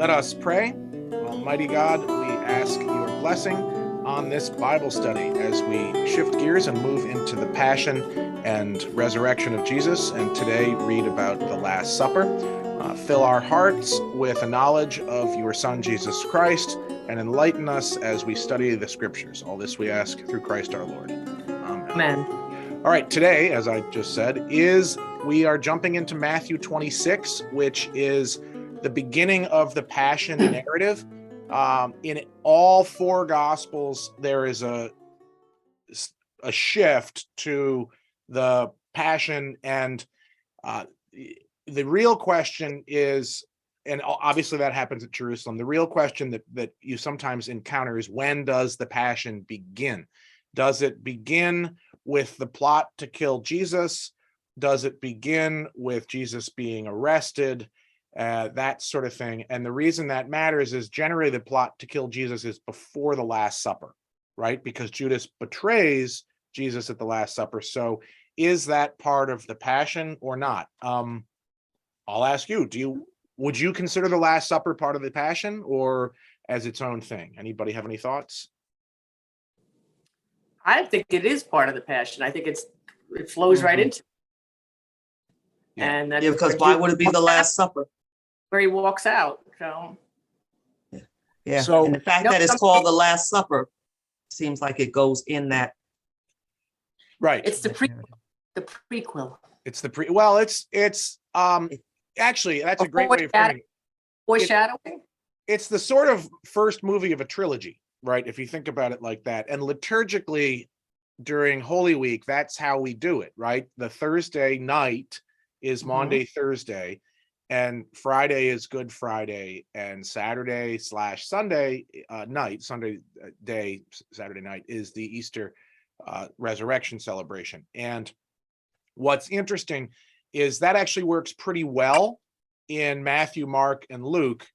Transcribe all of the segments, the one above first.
Let us pray. Almighty God, we ask your blessing on this Bible study as we shift gears and move into the passion and resurrection of Jesus, and today read about the Last Supper. Fill our hearts with a knowledge of your Son, Jesus Christ, and enlighten us as we study the Scriptures. All this we ask through Christ our Lord. Amen. All right, today, as I just said, we are jumping into Matthew 26, which is the beginning of the Passion narrative. In all four Gospels, there is a shift to the Passion, and the real question is, and obviously that happens at Jerusalem, the real question that you sometimes encounter is, when does the Passion begin? Does it begin with the plot to kill Jesus? Does it begin with Jesus being arrested? That sort of thing. And the reason that matters is generally the plot to kill Jesus is before the Last Supper, right? Because Judas betrays Jesus at the Last Supper. So is that part of the Passion or not? I'll ask you, would you consider the Last Supper part of the Passion or as its own thing? Anybody have any thoughts? I think it is part of the Passion. I think it flows right into it. Yeah. And that's because why would it be the Last Supper? Where he walks out. So Yeah. So- and the fact that it's called the Last Supper seems like it goes in that. Right. it's the prequel. It's actually, that's a great way of framing it. Foreshadowing. It's the sort of first movie of a trilogy, right? If you think about it like that. And liturgically during Holy Week, that's how we do it, right? The Thursday night is Maundy Thursday, and Friday is Good Friday, and Saturday/Sunday night, Saturday night is the Easter resurrection celebration. And what's interesting is that actually works pretty well in Matthew, Mark, and Luke.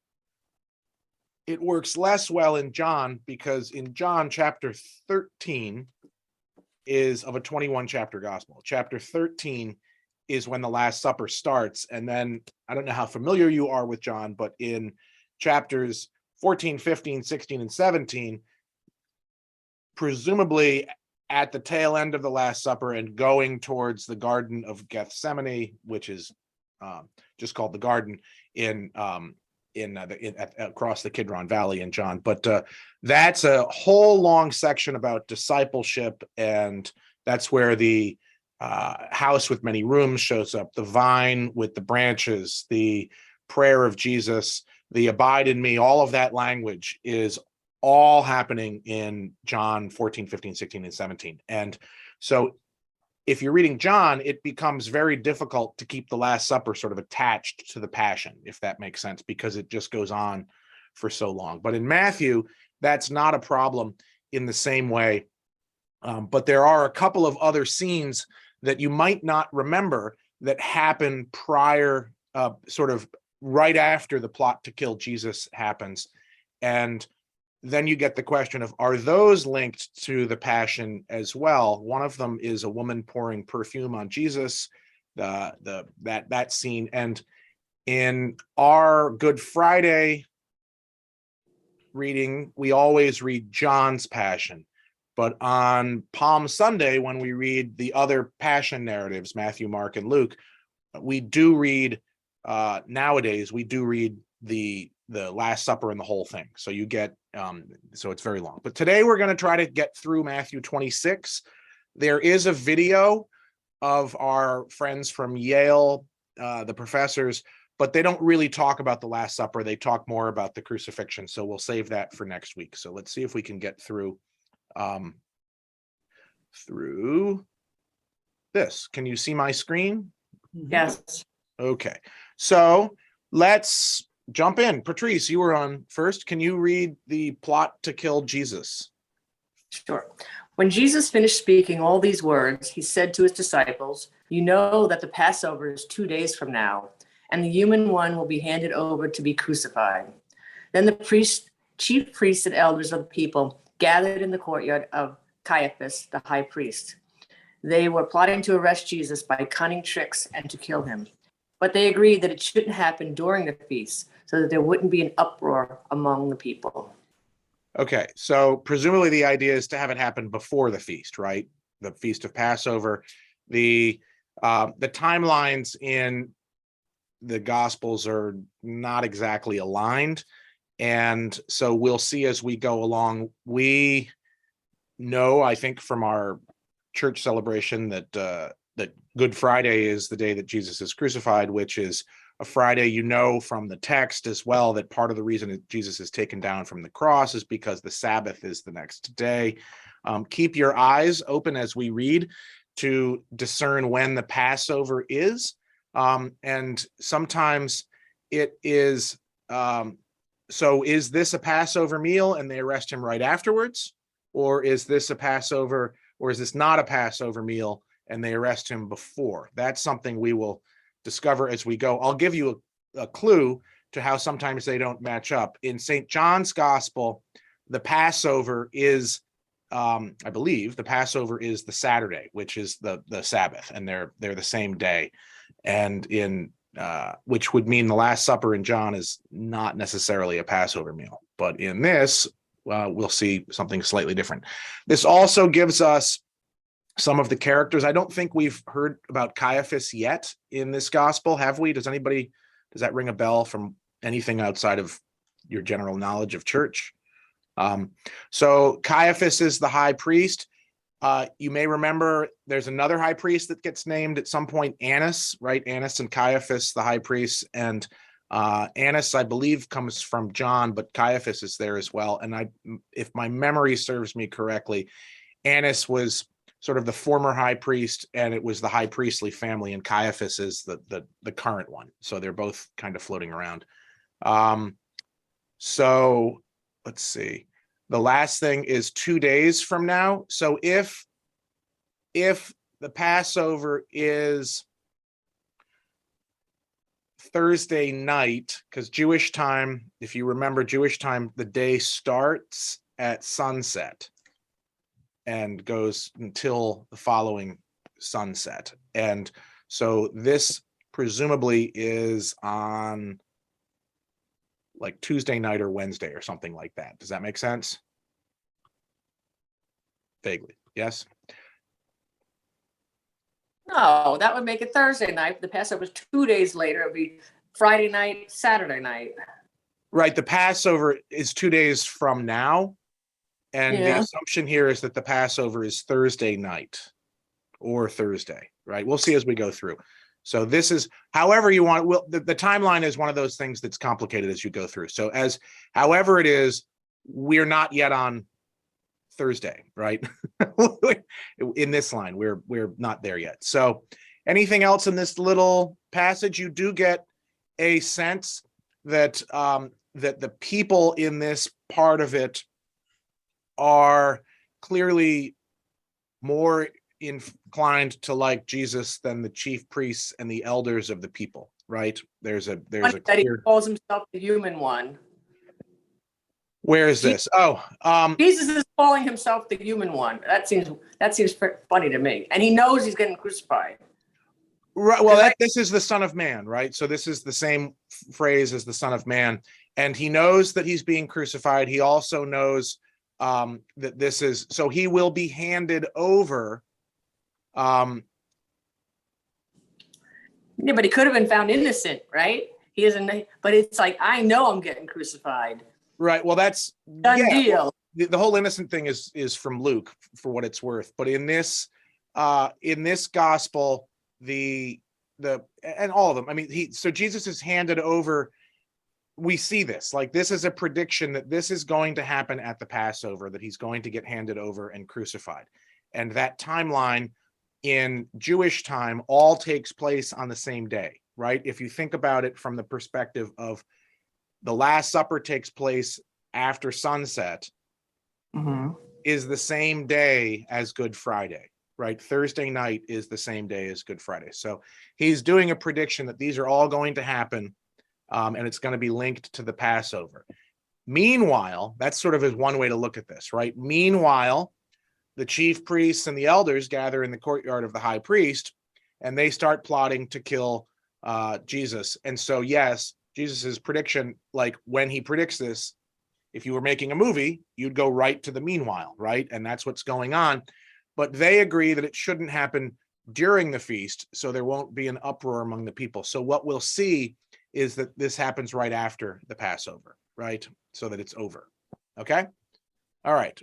It works less well in John, because in John chapter 13 is of a 21 chapter gospel. Chapter 13 is when the Last Supper starts. And then I don't know how familiar you are with John, but in chapters 14, 15, 16, and 17, presumably at the tail end of the Last Supper and going towards the Garden of Gethsemane, which is just called the Garden across the Kidron Valley in John. But that's a whole long section about discipleship, and that's where the house with many rooms shows up, the vine with the branches, the prayer of Jesus, the abide in me, all of that language is all happening in John 14, 15, 16, and 17. And so if you're reading John, it becomes very difficult to keep the Last Supper sort of attached to the Passion, if that makes sense, because it just goes on for so long. But in Matthew, that's not a problem in the same way. But there are a couple of other scenes that you might not remember that happen prior, sort of right after the plot to kill Jesus happens. And then you get the question of, are those linked to the Passion as well? One of them is a woman pouring perfume on Jesus, that scene. And in our Good Friday reading, we always read John's Passion. But on Palm Sunday, when we read the other Passion narratives, Matthew, Mark, and Luke, we do read, nowadays, we do read the Last Supper and the whole thing. So you get, so it's very long. But today we're going to try to get through Matthew 26. There is a video of our friends from Yale, the professors, but they don't really talk about the Last Supper. They talk more about the crucifixion. So we'll save that for next week. So let's see if we can get through this. Can you see my screen? Yes. Okay. So let's jump in. Patrice, you were on first. Can you read the plot to kill Jesus? Sure. When Jesus finished speaking all these words, he said to his disciples, "You know that the Passover is 2 days from now, and the human one will be handed over to be crucified." Then the chief priests and elders of the people gathered in the courtyard of Caiaphas, the high priest. They were plotting to arrest Jesus by cunning tricks and to kill him. But they agreed that it shouldn't happen during the feast, so that there wouldn't be an uproar among the people. Okay, so presumably the idea is to have it happen before the feast, right? The Feast of Passover. The timelines in the Gospels are not exactly aligned, and so we'll see as we go along. We know, I think, from our church celebration that that Good Friday is the day that Jesus is crucified, which is a Friday. You know from the text as well that part of the reason that Jesus is taken down from the cross is because the Sabbath is the next day. Keep your eyes open as we read to discern when the Passover is. And sometimes it is, so is this a Passover meal and they arrest him right afterwards? Or is this a Passover, or is this not a Passover meal and they arrest him before? That's something we will discover as we go. I'll give you a clue to how sometimes they don't match up. In St. John's Gospel, the Passover is, I believe, the Passover is the Saturday, which is the Sabbath, and they're the same day. And in which would mean the Last Supper in John is not necessarily a Passover meal, but in this, we'll see something slightly different. This also gives us some of the characters. I don't think we've heard about Caiaphas yet in this gospel, have we? Does that ring a bell from anything outside of your general knowledge of church? So Caiaphas is the high priest. You may remember there's another high priest that gets named at some point, Annas, right? Annas and Caiaphas, the high priests, and Annas, I believe, comes from John, but Caiaphas is there as well. And if my memory serves me correctly, Annas was sort of the former high priest, and it was the high priestly family, and Caiaphas is the current one. So they're both kind of floating around. So let's see. The last thing is 2 days from now. So if the Passover is Thursday night, because Jewish time, if you remember Jewish time, the day starts at sunset and goes until the following sunset. And so this presumably is on like Tuesday night or Wednesday or something like that. Does that make sense? Vaguely, yes? No, that would make it Thursday night. The Passover was 2 days later. It would be Friday night, Saturday night. Right, the Passover is 2 days from now. And the assumption here is that the Passover is Thursday night or Thursday, right? We'll see as we go through. So this is however you want. The timeline is one of those things that's complicated as you go through. So however it is, we're not yet on Thursday, right? In this line, we're not there yet. So anything else in this little passage? You do get a sense that that the people in this part of it are clearly more inclined to like Jesus than the chief priests and the elders of the people, right? There's a That he clear. calls himself the human one. Where is this? Oh, Jesus is calling himself the human one. That seems funny to me. And he knows he's getting crucified. right. Well, this is the Son of Man, right? So this is the same phrase as the Son of Man, and he knows that he's being crucified. He also knows that this is, so he will be handed over. Yeah, but he could have been found innocent, right? He isn't, but it's like, I know I'm getting crucified. Right. Well, that's Done deal. The whole innocent thing is from Luke, for what it's worth. But in this gospel, and all of them, I mean, so Jesus is handed over. We see this, like, this is a prediction that this is going to happen at the Passover, that he's going to get handed over and crucified. And that timeline in Jewish time all takes place on the same day, right? If you think about it from the perspective of the Last Supper takes place after sunset, is the same day as Good Friday, right? Thursday night is the same day as Good Friday. So he's doing a prediction that these are all going to happen, and it's going to be linked to the Passover. Meanwhile, that's sort of is one way to look at this, right? Meanwhile, the chief priests and the elders gather in the courtyard of the high priest, and they start plotting to kill Jesus. And so, yes, Jesus's prediction, like when he predicts this, if you were making a movie, you'd go right to the meanwhile, right? And that's what's going on. But they agree that it shouldn't happen during the feast, so there won't be an uproar among the people. So what we'll see is that this happens right after the Passover, right? So that it's over. Okay. All right.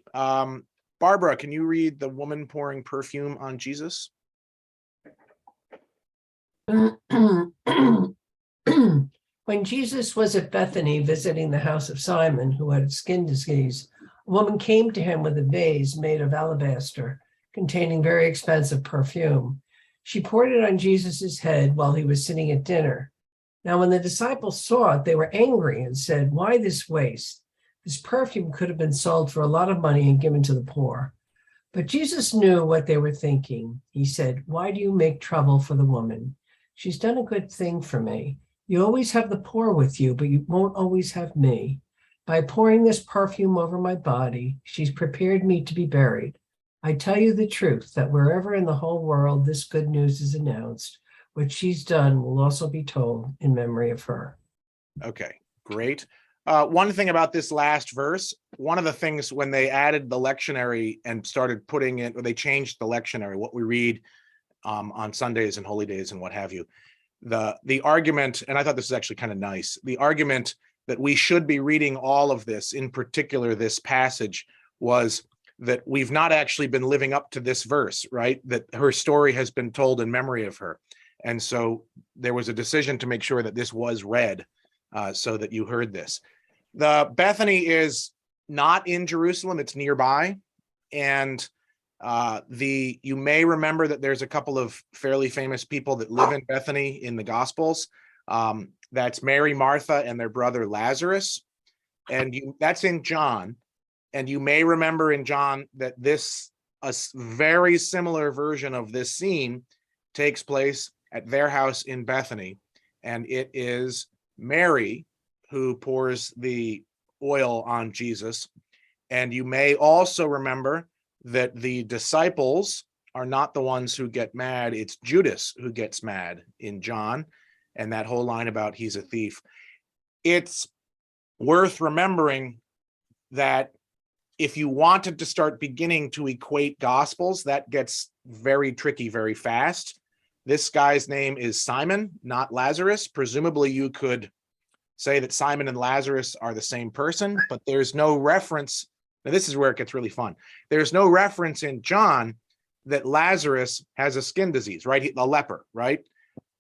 Barbara, can you read the woman pouring perfume on Jesus? When Jesus was at Bethany visiting the house of Simon, who had skin disease, a woman came to him with a vase made of alabaster containing very expensive perfume. She poured it on Jesus's head while he was sitting at dinner. Now, when the disciples saw it, they were angry and said, "Why this waste? This perfume could have been sold for a lot of money and given to the poor." But Jesus knew what they were thinking. He said, "Why do you make trouble for the woman? She's done a good thing for me. You always have the poor with you, but you won't always have me. By pouring this perfume over my body, she's prepared me to be buried. I tell you the truth that wherever in the whole world this good news is announced, what she's done will also be told in memory of her." Okay, great. One thing about this last verse, one of the things when they added the lectionary and started putting it, or they changed the lectionary, what we read on Sundays and holy days and what have you, the argument, and I thought this is actually kind of nice, the argument that we should be reading all of this, in particular this passage, was that we've not actually been living up to this verse, right? That her story has been told in memory of her. And so there was a decision to make sure that this was read so that you heard this. The Bethany is not in Jerusalem, it's nearby. And you may remember that there's a couple of fairly famous people that live in Bethany in the Gospels. That's Mary, Martha, and their brother Lazarus. And that's in John. And you may remember in John that a very similar version of this scene takes place at their house in Bethany. And it is Mary who pours the oil on Jesus. And you may also remember that the disciples are not the ones who get mad. It's Judas who gets mad in John, and that whole line about he's a thief. It's worth remembering that if you wanted to start beginning to equate gospels, that gets very tricky very fast. This guy's name is Simon, not Lazarus. Presumably you could say that Simon and Lazarus are the same person, but there's no reference. Now this is where it gets really fun. There's no reference in John that Lazarus has a skin disease, right? A leper, right?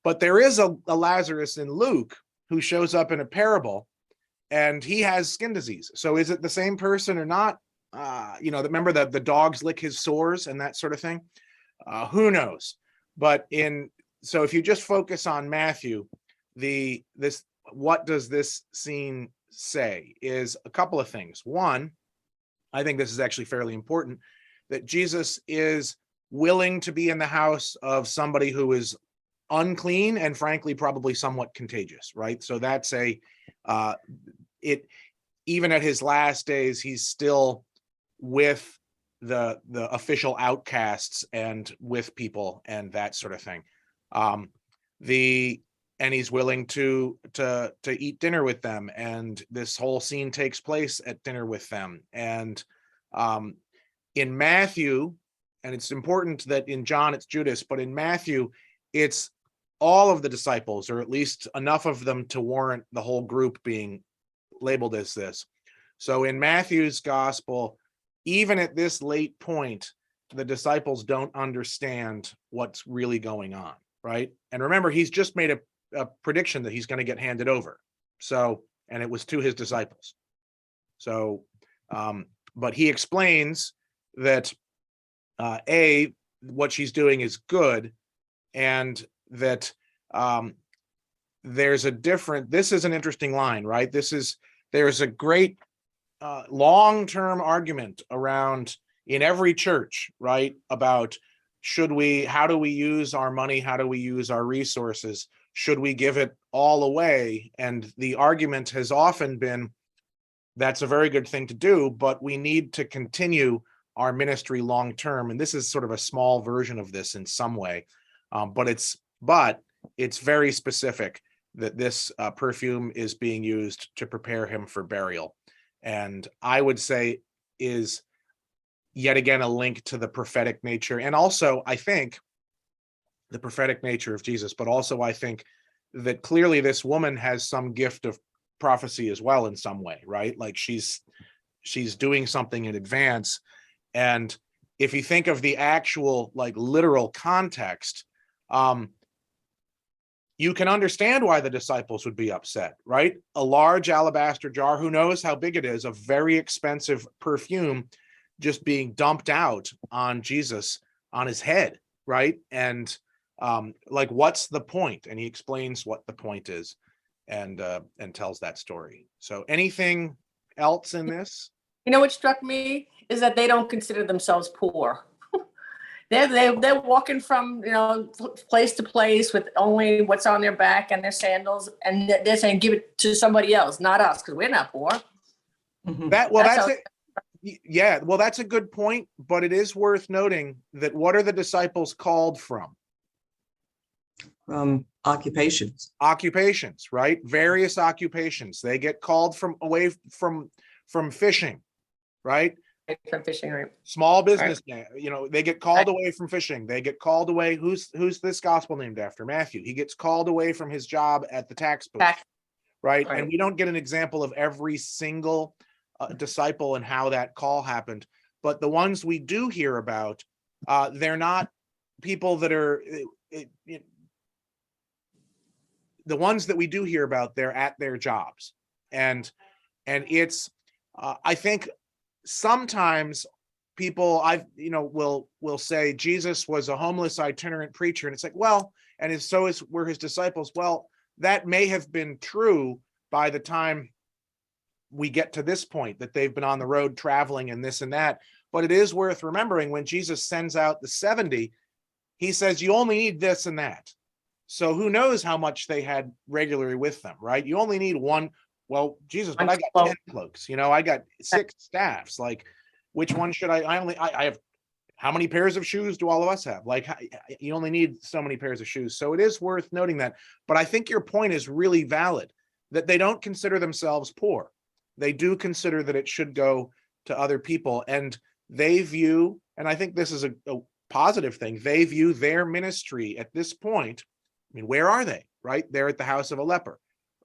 But there is a Lazarus in Luke who shows up in a parable, and he has skin disease. So is it the same person or not? Remember the dogs lick his sores and that sort of thing? Who knows? But so if you just focus on Matthew, what does this scene say is a couple of things. One, I think this is actually fairly important, that Jesus is willing to be in the house of somebody who is unclean and frankly probably somewhat contagious, right? So that's even at his last days, he's still with the official outcasts and with people and that sort of thing. And he's willing to eat dinner with them, and this whole scene takes place at dinner with them. And in Matthew, and it's important that in John it's Judas, but in Matthew it's all of the disciples, or at least enough of them to warrant the whole group being labeled as this. So in Matthew's gospel, even at this late point, the disciples don't understand what's really going on, right? And remember, he's just made a prediction that he's going to get handed over. So, and it was to his disciples. So, but he explains that what she's doing is good, and that this is an interesting line, right? There's a great long-term argument around in every church, right? About how do we use our money? How do we use our resources? Should we give it all away? And the argument has often been, that's a very good thing to do, but we need to continue our ministry long-term. And this is sort of a small version of this in some way, but it's very specific. that this perfume is being used to prepare him for burial. And I would say is yet again a link to the prophetic nature. And also, I think, the prophetic nature of Jesus, but also I think that clearly this woman has some gift of prophecy as well in some way, right? Like she's doing something in advance. And if you think of the actual like literal context, you can understand why the disciples would be upset, right? A large alabaster jar, who knows how big it is, a very expensive perfume just being dumped out on Jesus, on his head, right? And like, what's the point? And he explains what the point is and tells that story. So anything else in this? You know what struck me is that they don't consider themselves poor. They're walking from place to place with only what's on their back and their sandals, and they're saying, "Give it to somebody else, not us, because we're not poor." Mhm. That's it. Yeah, well, that's a good point, but it is worth noting that what are the disciples called from? Occupations. Occupations, right? Various occupations. They get called from away from fishing, right? From fishing, right? Small business, they get called away from fishing. They get called away. Who's this gospel named after? Matthew. He gets called away from his job at the tax booth, right? And we don't get an example of every single disciple and how that call happened, but the ones we do hear about, they're not people that are the ones that we do hear about. They're at their jobs, and it's I think sometimes people will say Jesus was a homeless itinerant preacher, and it's like, well, and so were his disciples. Well, that may have been true by the time we get to this point, that they've been on the road traveling and this and that. But it is worth remembering when Jesus sends out the 70, he says, you only need this and that. So who knows how much they had regularly with them, right? You only need one. Well, Jesus, but I got 10 cloaks, I got 6 staffs. Like, which one should I have, how many pairs of shoes do all of us have? Like, you only need so many pairs of shoes. So it is worth noting that. But I think your point is really valid, that they don't consider themselves poor. They do consider that it should go to other people. And they view, and I think this is a positive thing, they view their ministry at this point. I mean, where are they, right? They're at the house of a leper.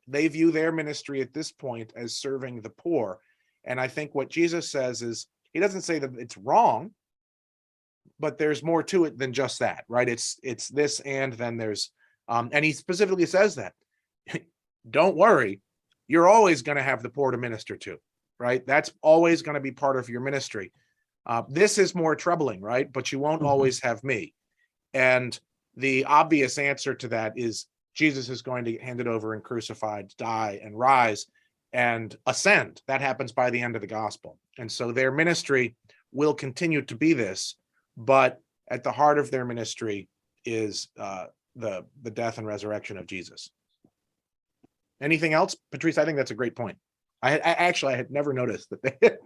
They view their ministry at this point as serving the poor. And I think what Jesus says is, he doesn't say that it's wrong, but there's more to it than just that, right? It's this, and then there's, and he specifically says that, don't worry, you're always going to have the poor to minister to, right? That's always going to be part of your ministry. This is more troubling, right? But you won't always have me. And the obvious answer to that is Jesus is going to get handed over and crucified, die and rise and ascend. That happens by the end of the gospel. And so their ministry will continue to be this, but at the heart of their ministry is the death and resurrection of Jesus. Anything else, Patrice? I think that's a great point. I had never noticed that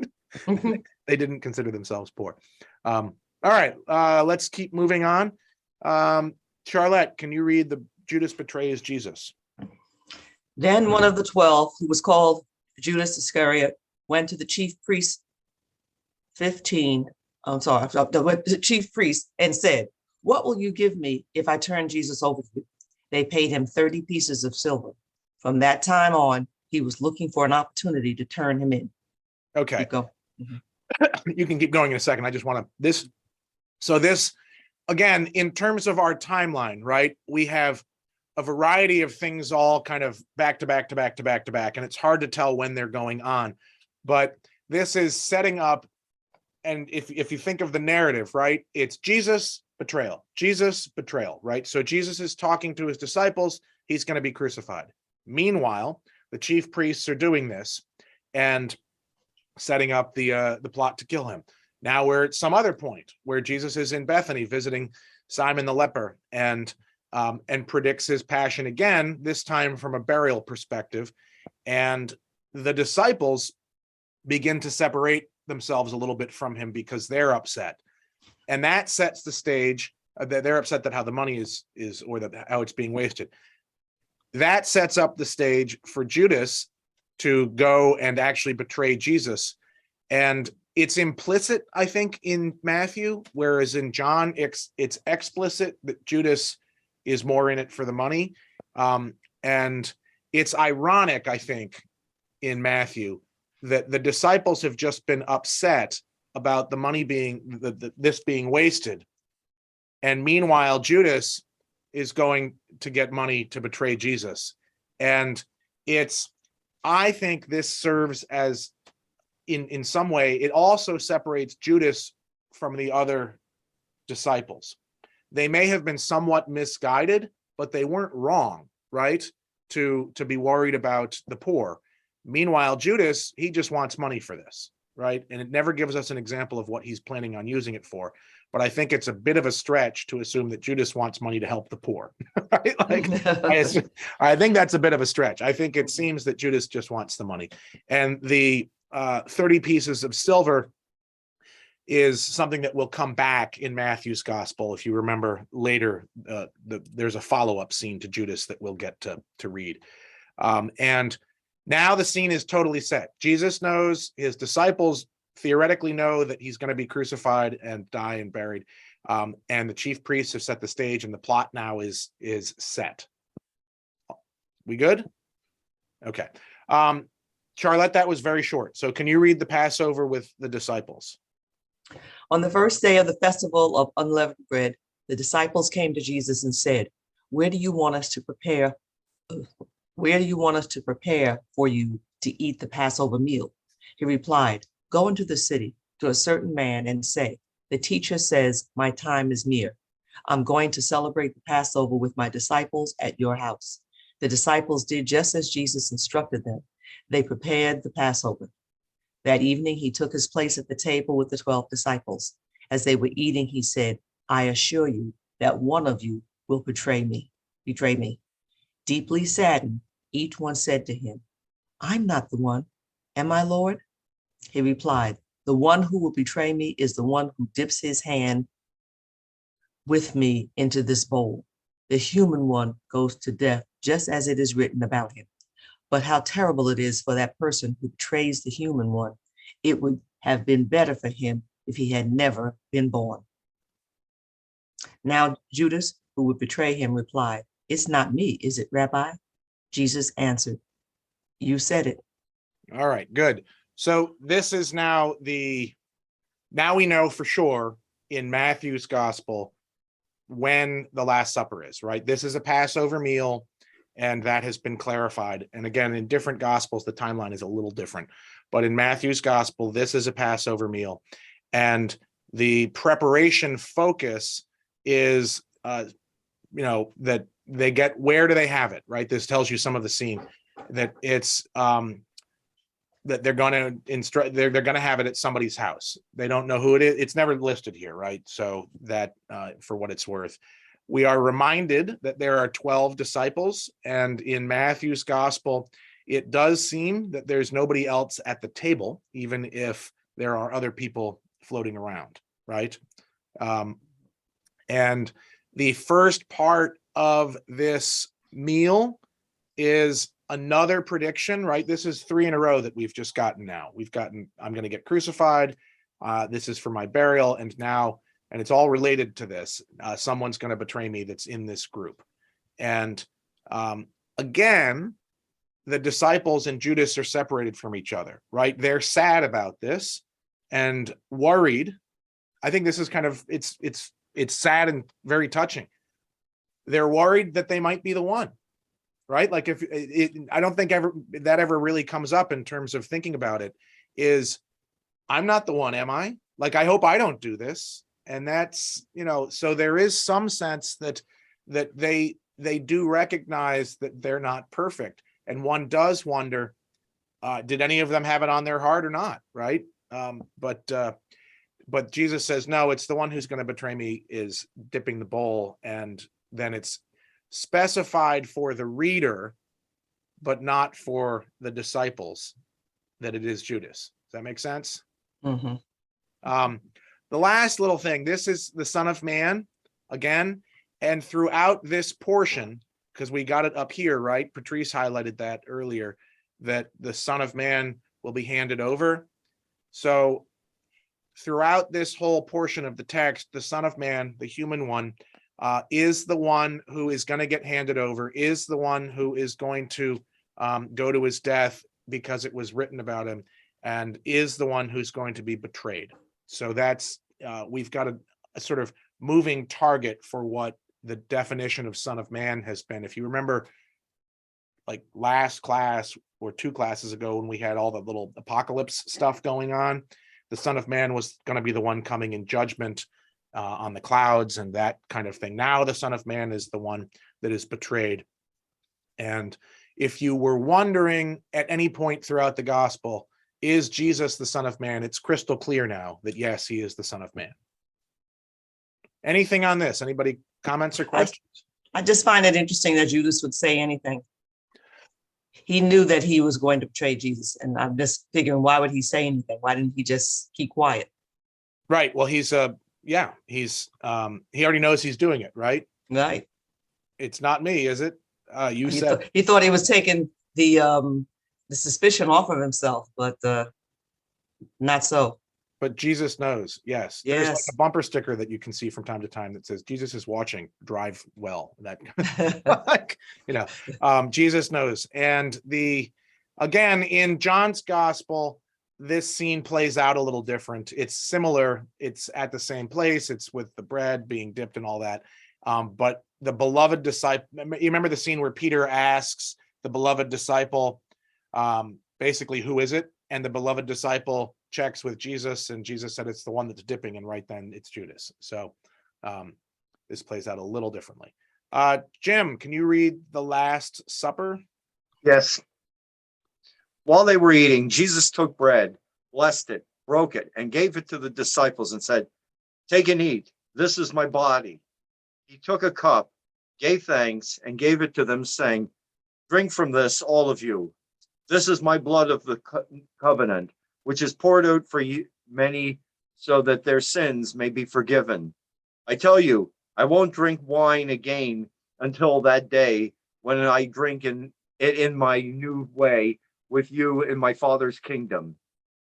they didn't consider themselves poor. All right, let's keep moving on. Charlotte, can you read the Judas betrays Jesus? Then one of the 12, who was called Judas Iscariot, went to the chief priest the chief priest and said, "What will you give me if I turn Jesus over to you?" They paid him 30 pieces of silver. From that time on, he was looking for an opportunity to turn him in. Okay. Go. You can keep going in a second. I just want to, this, again, in terms of our timeline, right? We have a variety of things all kind of back to back to back to back to back, and it's hard to tell when they're going on. But this is setting up, and if you think of the narrative, right, it's Jesus betrayal, right? So Jesus is talking to his disciples. He's going to be crucified. Meanwhile, the chief priests are doing this and setting up the plot to kill him. Now we're at some other point where Jesus is in Bethany visiting Simon the leper and predicts his passion again, this time from a burial perspective. And the disciples begin to separate themselves a little bit from him because they're upset. And that sets the stage that they're upset that how the money is or that how it's being wasted. that sets up the stage for Judas to go and actually betray Jesus. And it's implicit, I think, in Matthew, whereas in John, it's explicit that Judas is more in it for the money. And it's ironic, I think, in Matthew that the disciples have just been upset about the money being, this being wasted. And meanwhile, Judas is going to get money to betray Jesus. And I think this serves as, in some way, it also separates Judas from the other disciples. They may have been somewhat misguided, but they weren't wrong, right? To be worried about the poor. Meanwhile, Judas, he just wants money for this, right? And it never gives us an example of what he's planning on using it for. But I think it's a bit of a stretch to assume that Judas wants money to help the poor, right? Like, I think that's a bit of a stretch. I think it seems that Judas just wants the money. And the 30 pieces of silver is something that will come back in Matthew's gospel. If you remember later, there's a follow-up scene to Judas that we'll get to read. And now the scene is totally set. Jesus knows, his disciples theoretically know that he's going to be crucified and die and buried. And the chief priests have set the stage, and the plot now is set. We good? Okay. Charlotte, that was very short. So can you read the Passover with the disciples? On the first day of the festival of unleavened bread, the disciples came to Jesus and said, where do you want us to prepare for you to eat the Passover meal? He replied, go into the city to a certain man and say, the teacher says, my time is near. I'm going to celebrate the Passover with my disciples at your house. The disciples did just as Jesus instructed them. They prepared the Passover. That evening, he took his place at the table with the 12 disciples. As they were eating, he said, I assure you that one of you will betray me. Deeply saddened, each one said to him, I'm not the one. Am I, Lord? He replied, the one who will betray me is the one who dips his hand with me into this bowl. The human one goes to death, just as it is written about him. But how terrible it is for that person who betrays the human one. It would have been better for him if he had never been born. Now Judas, who would betray him, replied, it's not me, is it, Rabbi? Jesus answered, you said it. All right, good. So this is now now we know for sure in Matthew's gospel when the Last Supper is, right? This is a Passover meal, and that has been clarified. And again, in different gospels, the timeline is a little different. But in Matthew's gospel, this is a Passover meal. And the preparation focus is, that they get, where do they have it, right? This tells you some of the scene, that it's, that they're going to instruct, they're going to have it at somebody's house. They don't know who it is. It's never listed here, right? So that, for what it's worth. We are reminded that there are 12 disciples, and in Matthew's gospel, it does seem that there's nobody else at the table, even if there are other people floating around, right? And the first part of this meal is another prediction, right? This is 3 in a row that we've just gotten now. We've gotten, I'm going to get crucified. This is for my burial. And now, and it's all related to this. Someone's going to betray me that's in this group. And again, the disciples and Judas are separated from each other, right? They're sad about this and worried. I think this is kind of, it's sad and very touching. They're worried that they might be the one, right? Like I don't think that ever really comes up in terms of thinking about it, is I'm not the one, am I? Like, I hope I don't do this. And that's, so there is some sense that they do recognize that they're not perfect. And one does wonder, did any of them have it on their heart or not, right? But Jesus says, no, it's the one who's going to betray me is dipping the bowl. And then it's specified for the reader, but not for the disciples, that it is Judas. Does that make sense? Mm-hmm. The last little thing, this is the Son of Man again. And throughout this portion, because we got it up here, right? Patrice highlighted that earlier, that the Son of Man will be handed over. So throughout this whole portion of the text, the Son of Man, the human one, is the one who is going to get handed over, is the one who is going to go to his death because it was written about him, and is the one who's going to be betrayed. So that's, we've got a sort of moving target for what the definition of Son of Man has been. If you remember, like last class or 2 classes ago, when we had all the little apocalypse stuff going on, the Son of Man was going to be the one coming in judgment on the clouds and that kind of thing. Now the Son of Man is the one that is betrayed. And if you were wondering at any point throughout the gospel, is Jesus the Son of Man? It's crystal clear now that yes, he is the Son of Man. Anything on this? Anybody comments or questions? I just find it interesting that Judas would say anything. He knew that he was going to betray Jesus. And I'm just figuring, why would he say anything? Why didn't he just keep quiet? Right. Well, he's he already knows he's doing it, right? Right. It's not me, is it? You He, said he thought he was taking the suspicion off of himself, but not so. but Jesus knows. Yes. There's like Yes. a bumper sticker that you can see from time to time that says Jesus is watching, drive well. That like, Jesus knows. And again, in John's gospel, this scene plays out a little different. It's similar. It's at the same place. It's with the bread being dipped and all that. But the beloved disciple, you remember the scene where Peter asks the beloved disciple, basically, who is it? And the beloved disciple checks with Jesus, and Jesus said it's the one that's dipping, and right then it's Judas. So this plays out a little differently. Jim, can you read the Last Supper? Yes. While they were eating, Jesus took bread, blessed it, broke it, and gave it to the disciples and said, "Take and eat. This is my body." He took a cup, gave thanks, and gave it to them, saying, "Drink from this, all of you. This is my blood of the covenant, which is poured out for you, many, so that their sins may be forgiven. I tell you, I won't drink wine again until that day when I drink it in my new way with you in my Father's kingdom."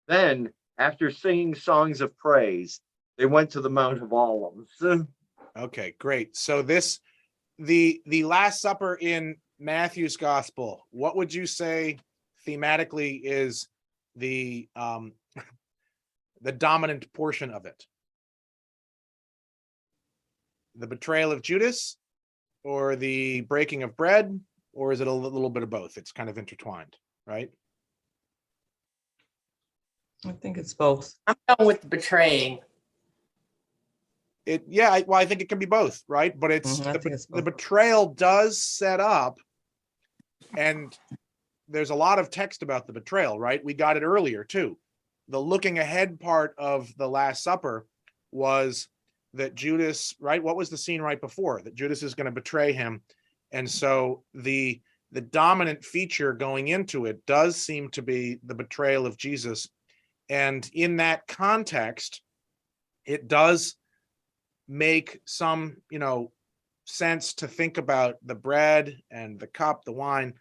Then, after singing songs of praise, they went to the Mount of Olives. Okay, great. So the Last Supper in Matthew's gospel, what would you say thematically is the dominant portion of it? The betrayal of Judas, or the breaking of bread, or is it a little bit of both? It's kind of intertwined, right? I think it's both. I'm going with betraying. I think it can be both, right? But it's I think it's the both. betrayal does set up, and there's a lot of text about the betrayal, right? We got it earlier too. The looking ahead part of the Last Supper was that Judas, right? What was the scene right before? That Judas is going to betray him. And so the dominant feature going into it does seem to be the betrayal of Jesus. And in that context, it does make some, sense to think about the bread and the cup, the wine,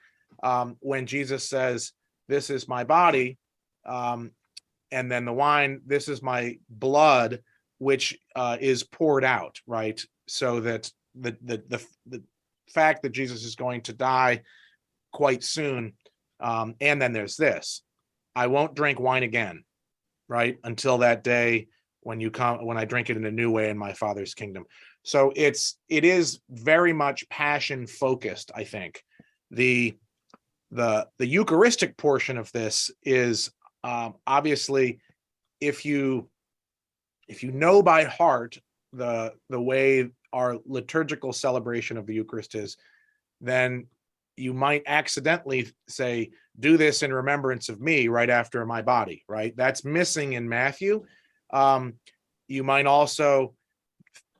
when Jesus says, "This is my body," and then the wine, "This is my blood," which is poured out, right? So that the fact that Jesus is going to die quite soon, and then there's this: "I won't drink wine again," right, "until that day when I drink it in a new way in my Father's kingdom." So it is very much passion focused, I think. The Eucharistic portion of this is obviously, if you know by heart the way our liturgical celebration of the Eucharist is, then you might accidentally say, "Do this in remembrance of me," right after my body, right? That's missing in Matthew. You might also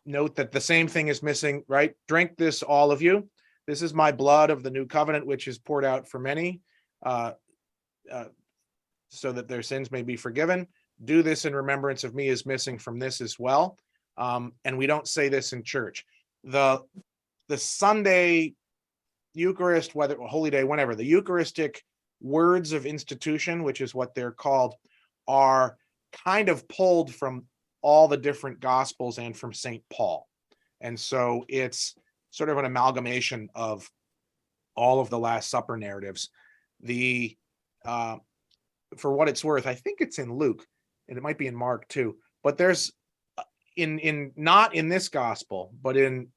note that the same thing is missing, right? "Drink this, all of you. This is my blood of the new covenant, which is poured out for many, so that their sins may be forgiven. Do this in remembrance of me" is missing from this as well. And we don't say this in church. The Sunday Eucharist, whether Holy Day, whenever, the Eucharistic words of institution, which is what they're called, are kind of pulled from all the different gospels and from St. Paul. And so it's sort of an amalgamation of all of the Last Supper narratives. The for what it's worth, I think it's in Luke, and it might be in Mark too, but there's in not in this gospel, but in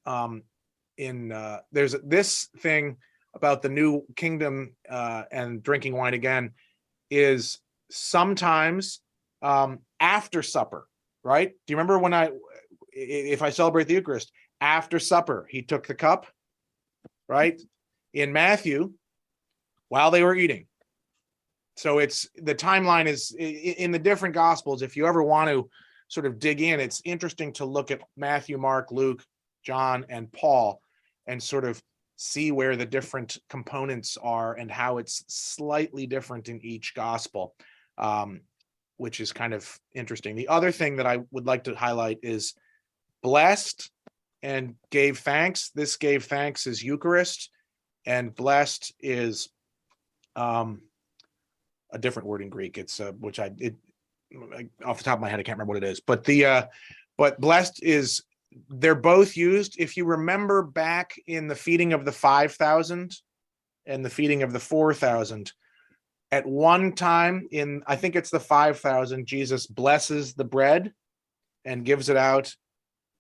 there's this thing about the new kingdom and drinking wine again is sometimes after supper, right? Do you remember when if I celebrate the Eucharist, after supper, he took the cup, right? In Matthew, while they were eating. So it's the timeline is in the different gospels. If you ever want to sort of dig in, it's interesting to look at Matthew, Mark, Luke, John, and Paul and sort of see where the different components are and how it's slightly different in each gospel, which is kind of interesting. The other thing that I would like to highlight is blessed and gave thanks. This gave thanks is Eucharist, and blessed is a different word in Greek. It's which off the top of my head, I can't remember what it is, but blessed is, they're both used. If you remember back in the feeding of the 5,000 and the feeding of the 4,000, at one time in, I think it's the 5,000, Jesus blesses the bread and gives it out.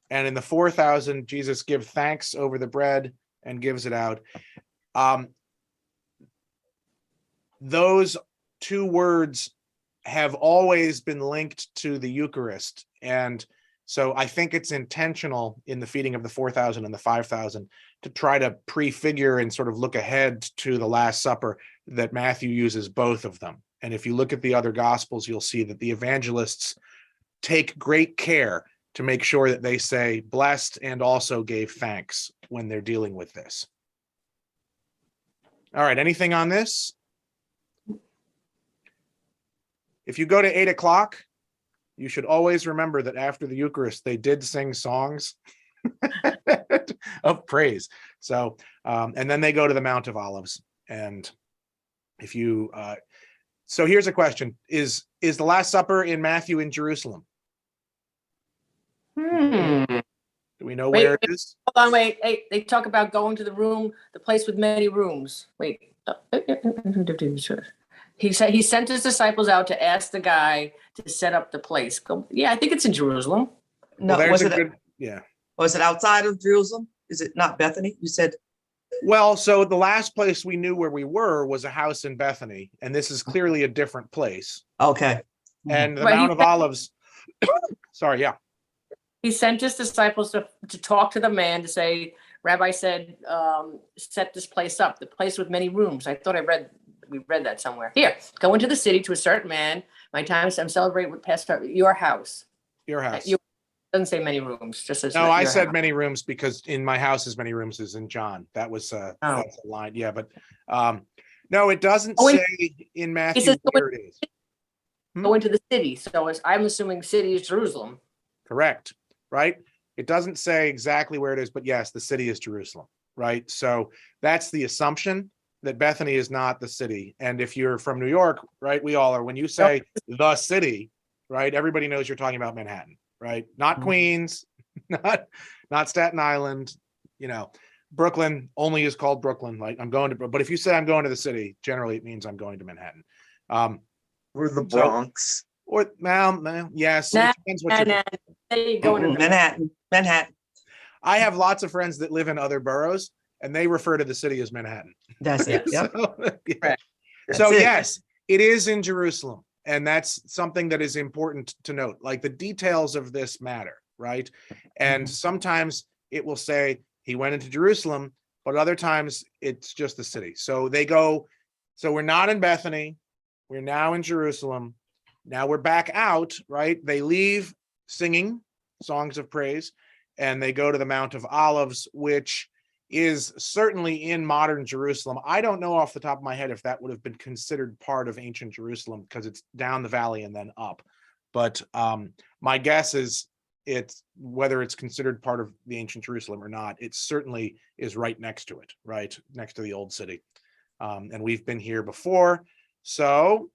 And in the 4,000, Jesus gives thanks over the bread and gives it out. Those two words have always been linked to the Eucharist. And so I think it's intentional in the feeding of the 4,000 and the 5,000 to try to prefigure and sort of look ahead to the Last Supper, that Matthew uses both of them. And if you look at the other gospels, you'll see that the evangelists take great care to make sure that they say blessed and also gave thanks when they're dealing with this. All right, anything on this? If you go to 8 o'clock, you should always remember that after the Eucharist, they did sing songs of praise. So, and then they go to the Mount of Olives. And if you, so here's a question. Is the Last Supper in Matthew in Jerusalem? Do we know where it is? Hold on, wait. Hey, they talk about going to the room, the place with many rooms. Wait. He said he sent his disciples out to ask the guy to set up the place. Yeah, I think it's in Jerusalem. No, Well, was there's it, a good, yeah. was it outside of Jerusalem? Is it not Bethany? You said, Well, so the last place we knew where we were was a house in Bethany, and this is clearly a different place. okay. And the Right, Mount of Olives, sorry, yeah. He sent his disciples to talk to the man to say, Rabbi said, set this place up, the place with many rooms. I thought we read that somewhere. Here, go into the city to a certain man. My time is I'm celebrate with Pastor, your house. Your house. Doesn't say many rooms, just says. No, I your said house. many rooms because in my house is many rooms is in John. That was that's a line. Yeah, but no, it doesn't say in Matthew says where it is. Go into the city. So I'm assuming city is Jerusalem. Correct, right? It doesn't say exactly where it is, but yes, the city is Jerusalem, right? So that's the assumption, that Bethany is not the city. And if you're from New York, right, we all are, when you say the city, right, everybody knows you're talking about Manhattan, right? Not Queens, not Staten Island, Brooklyn only is called Brooklyn. Like I'm going to, but if you say I'm going to the city, generally it means I'm going to Manhattan. Or the Bronx. Or yes, it depends what you're. There you go. Manhattan. I have lots of friends that live in other boroughs, and they refer to the city as Manhattan. That's it. Yep. So it. yes, it is in Jerusalem. And that's something that is important to note. Like the details of this matter, right? And sometimes it will say he went into Jerusalem, but other times it's just the city. So we're not in Bethany. We're now in Jerusalem. Now we're back out, right? They leave singing songs of praise and they go to the Mount of Olives, which is certainly in modern Jerusalem. I don't know off the top of my head if that would have been considered part of ancient Jerusalem because it's down the valley and then up. But my guess is it's whether it's considered part of the ancient Jerusalem or not, it certainly is right next to it, right next to the old city. And we've been here before. So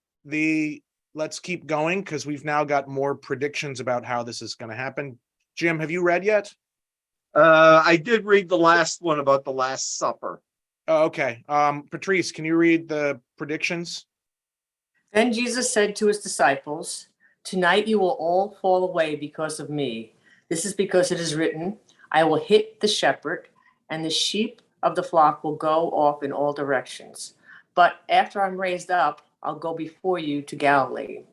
let's keep going because we've now got more predictions about how this is going to happen. Jim, have you read yet? I did read the last one about the Last Supper. Oh, okay. Patrice, can you read the predictions? Then Jesus said to his disciples, "Tonight you will all fall away because of me. This is because it is written, I will hit the shepherd, and the sheep of the flock will go off in all directions. But after I'm raised up, I'll go before you to Galilee."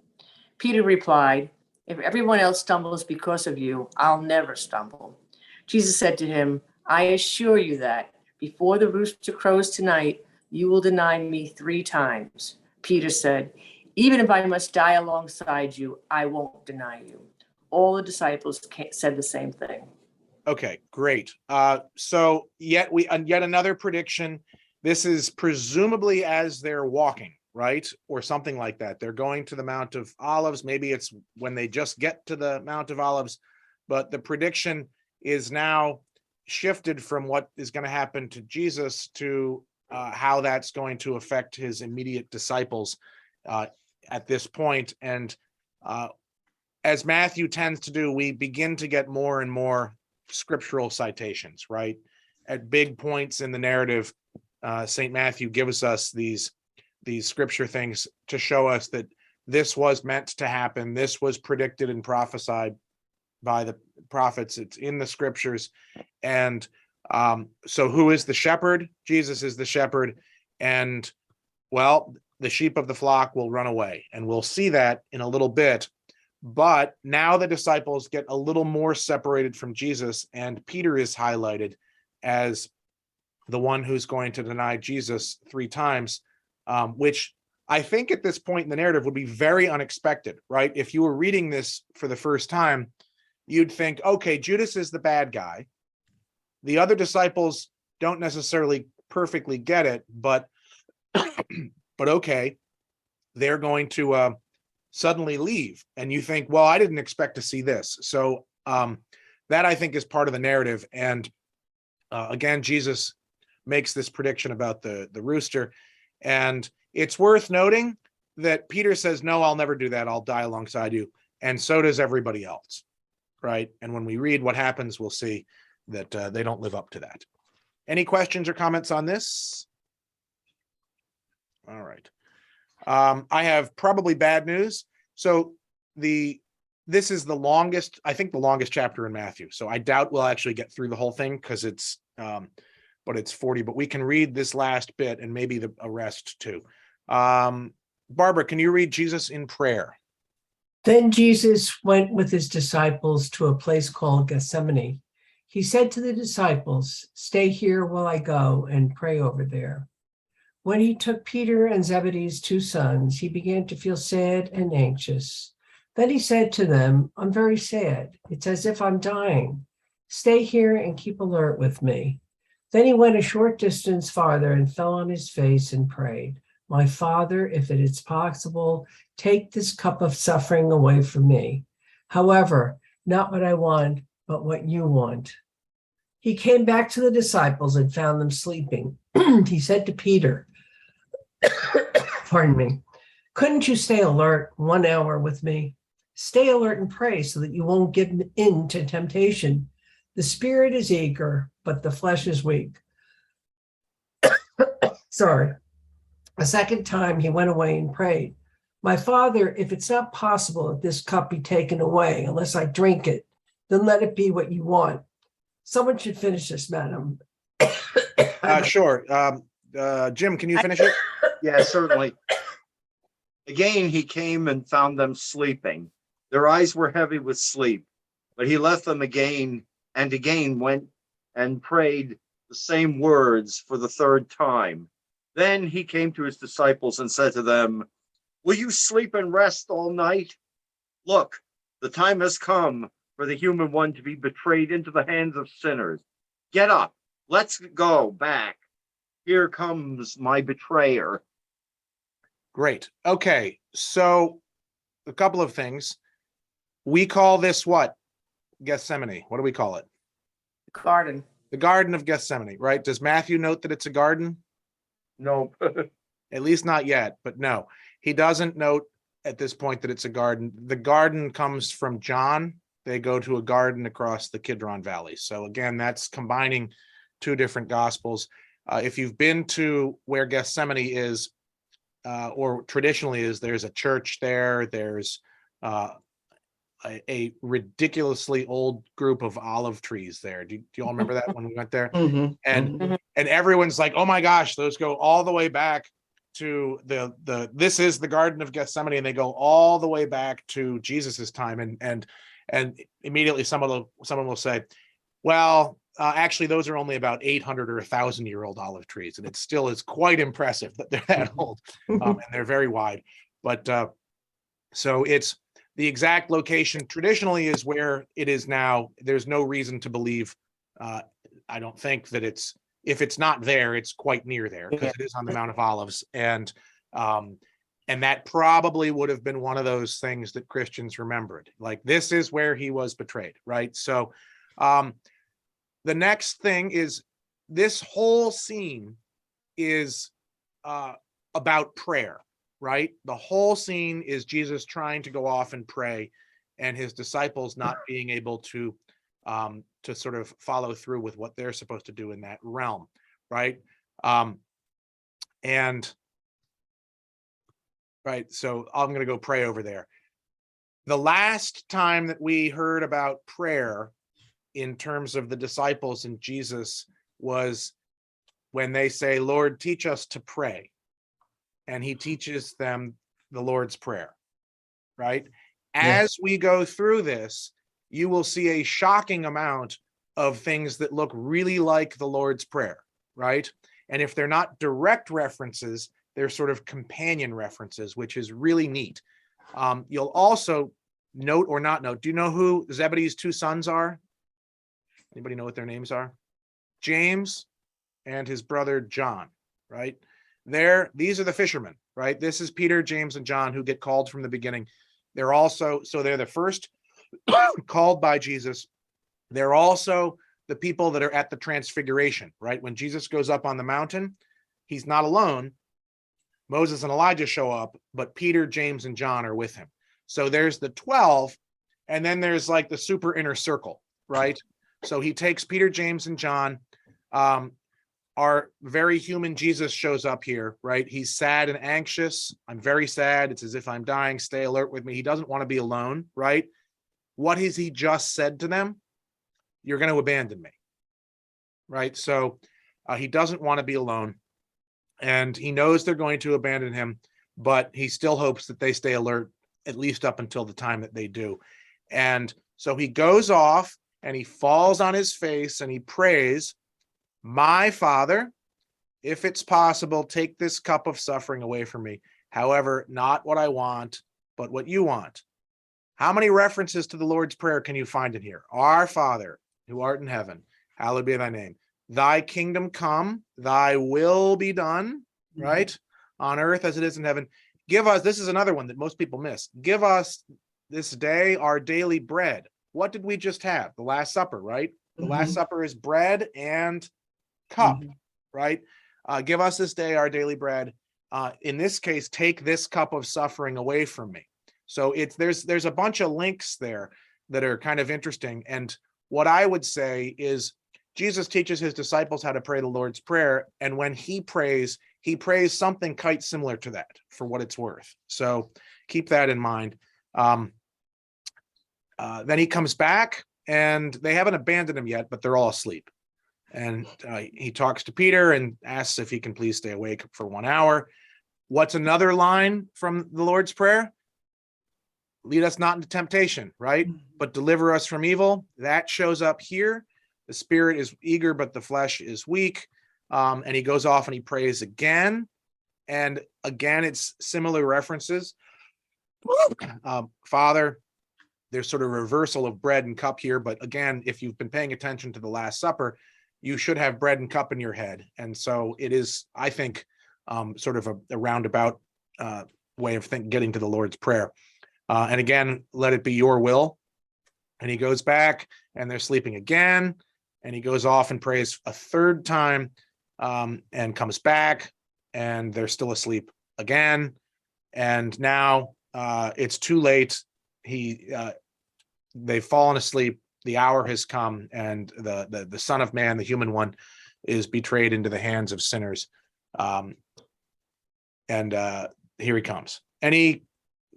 Peter replied, "If everyone else stumbles because of you, I'll never stumble." Jesus said to him, "I assure you that before the rooster crows tonight, you will deny me 3 times." Peter said, "Even if I must die alongside you, I won't deny you." All the disciples said the same thing. Okay, great. So yet another prediction. This is presumably as they're walking, right? Or something like that. They're going to the Mount of Olives. Maybe it's when they just get to the Mount of Olives, but the prediction is now shifted from what is going to happen to Jesus to how that's going to affect his immediate disciples at this point. And as Matthew tends to do, we begin to get more and more scriptural citations, right? At big points in the narrative, St. Matthew gives us these scripture things to show us that this was meant to happen. This was predicted and prophesied by the prophets. It's in the scriptures. And so who is the shepherd? Jesus is the shepherd. And well, the sheep of the flock will run away. And we'll see that in a little bit. But now the disciples get a little more separated from Jesus, and Peter is highlighted as the one who's going to deny Jesus 3 times, which I think at this point in the narrative would be very unexpected, right? If you were reading this for the first time, you'd think, okay, Judas is the bad guy. The other disciples don't necessarily perfectly get it, but okay, they're going to suddenly leave. And you think, well, I didn't expect to see this. So that I think is part of the narrative. And again, Jesus makes this prediction about the rooster. And it's worth noting that Peter says, no, I'll never do that. I'll die alongside you. And so does everybody else, right? And when we read what happens, we'll see that they don't live up to that. Any questions or comments on this? All right. I have probably bad news. So this is the longest, I think the longest chapter in Matthew. So I doubt we'll actually get through the whole thing because it's, but it's 40, but we can read this last bit and maybe a rest too. Barbara, can you read Jesus in prayer? Then Jesus went with his disciples to a place called Gethsemane. He said to the disciples, "Stay here while I go and pray over there." When he took Peter and Zebedee's 2 sons, he began to feel sad and anxious. Then he said to them, "I'm very sad. It's as if I'm dying. Stay here and keep alert with me." Then he went a short distance farther and fell on his face and prayed, "My Father, if it is possible, take this cup of suffering away from me. However, not what I want, but what you want." He came back to the disciples and found them sleeping. He said to Peter, pardon me, "Couldn't you stay alert 1 hour with me? Stay alert and pray so that you won't give in to temptation. The spirit is eager, but the flesh is weak." Sorry. A second time he went away and prayed, "My Father, if it's not possible that this cup be taken away unless I drink it, then let it be what you want." Someone should finish this, madam. Sure. Jim, can you finish it? Yeah, certainly. Again, he came and found them sleeping. Their eyes were heavy with sleep, but he left them again and again went and prayed the same words for the 3rd time. Then he came to his disciples and said to them, "Will you sleep and rest all night? Look, the time has come for the human one to be betrayed into the hands of sinners. Get up, let's go back. Here comes my betrayer." Great. Okay. So a couple of things. We call this what? Gethsemane? What do we call it? Garden. The Garden of Gethsemane, right? Does Matthew note that it's a garden? No. At least not yet, but no, he doesn't note at this point that it's a garden. The garden comes from John. They go to a garden across the Kidron Valley. So again, that's combining two different gospels. If you've been to where Gethsemane is, or traditionally is, there's a church there. There's a ridiculously old group of olive trees there. Do you all remember that when we went there? Mhm, And mhm. and everyone's like, oh my gosh, those go all the way back to the this is the Garden of Gethsemane, and they go all the way back to Jesus's time. And immediately someone will say, well, actually those are only about 800 or 1,000-year-old olive trees, and it still is quite impressive that they're that old, and they're very wide. But so it's the exact location traditionally is where it is now. There's no reason to believe, I don't think, that it's, if it's not there, it's quite near there, because it is on the Mount of Olives. And that probably would have been one of those things that Christians remembered. Like, this is where he was betrayed, right? So the next thing is, this whole scene is about prayer, right? The whole scene is Jesus trying to go off and pray, and his disciples not being able to sort of follow through with what they're supposed to do in that realm, right? And right, so I'm going to go pray over there. The last time that we heard about prayer in terms of the disciples and Jesus was when they say, Lord, teach us to pray. And he teaches them the Lord's Prayer, right? As we go through this, you will see a shocking amount of things that look really like the Lord's Prayer, right? And if they're not direct references, they're sort of companion references, which is really neat. You'll also note or not note, do you know who Zebedee's two sons are? Anybody know what their names are? James and his brother John, right? These are the fishermen, right? This is Peter, James, and John, who get called from the beginning. They're also, so they're the first called by Jesus. They're also the people that are at the transfiguration, right? When Jesus goes up on the mountain, he's not alone. Moses and Elijah show up, but Peter, James, and John are with him. So there's the 12, and then there's like the super inner circle, right? So he takes Peter, James, and John. Our very human Jesus shows up here, right? He's sad and anxious. I'm very sad. It's as if I'm dying. Stay alert with me. He doesn't want to be alone, right? What has he just said to them? You're going to abandon me, right? So he doesn't want to be alone, and he knows they're going to abandon him, but he still hopes that they stay alert, at least up until the time that they do. And so he goes off and he falls on his face and he prays, my Father, if it's possible, take this cup of suffering away from me. However, not what I want, but what you want. How many references to the Lord's Prayer can you find in here? Our Father, who art in heaven, hallowed be thy name. Thy kingdom come, thy will be done, right? On earth as it is in heaven. Give us, this is another one that most people miss. Give us this day our daily bread. What did we just have? The Last Supper, right? The Last Supper is bread and cup, right? Give us this day our daily bread. In this case, take this cup of suffering away from me. So there's a bunch of links there that are kind of interesting. And what I would say is Jesus teaches his disciples how to pray the Lord's Prayer. And when he prays something quite similar to that, for what it's worth. So keep that in mind. Then he comes back, and they haven't abandoned him yet, but they're all asleep. And he talks to Peter and asks if he can please stay awake for 1 hour. What's another line from the Lord's Prayer? Lead us not into temptation, right? But deliver us from evil. That shows up here. The spirit is eager, but the flesh is weak. And he goes off and he prays again. And again, it's similar references. Father, there's sort of a reversal of bread and cup here. But again, if you've been paying attention to the Last Supper, you should have bread and cup in your head. And so it is, I think, sort of a roundabout way of getting to the Lord's Prayer. And again, let it be your will. And he goes back and they're sleeping again. And he goes off and prays a third time, and comes back and they're still asleep again. And now it's too late. They've fallen asleep. The hour has come, and the Son of Man, the human one, is betrayed into the hands of sinners. And here he comes. Any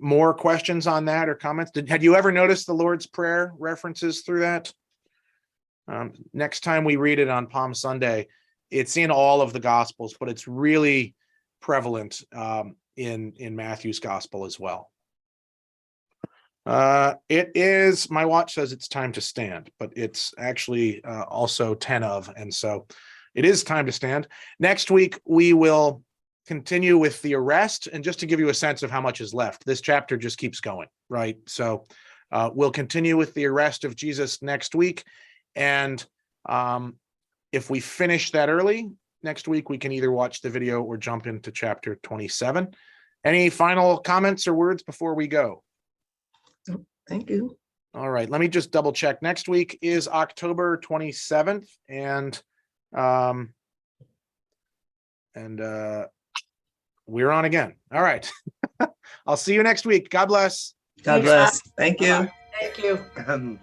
more questions on that or comments? Had you ever noticed the Lord's Prayer references through that? Next time we read it on Palm Sunday, it's in all of the Gospels, but it's really prevalent in Matthew's Gospel as well. It is, my watch says it's time to stand, but it's actually also 10 of, and so it is time to stand. Next week, we will continue with the arrest, and just to give you a sense of how much is left, this chapter just keeps going, right? So we'll continue with the arrest of Jesus next week, and if we finish that early next week, we can either watch the video or jump into chapter 27. Any final comments or words before we go? Thank you. All right, let me just double check. Next week is October 27th, and we're on again. All right. I'll see you next week. God bless. God Thanks, bless. Thank you. Thank you.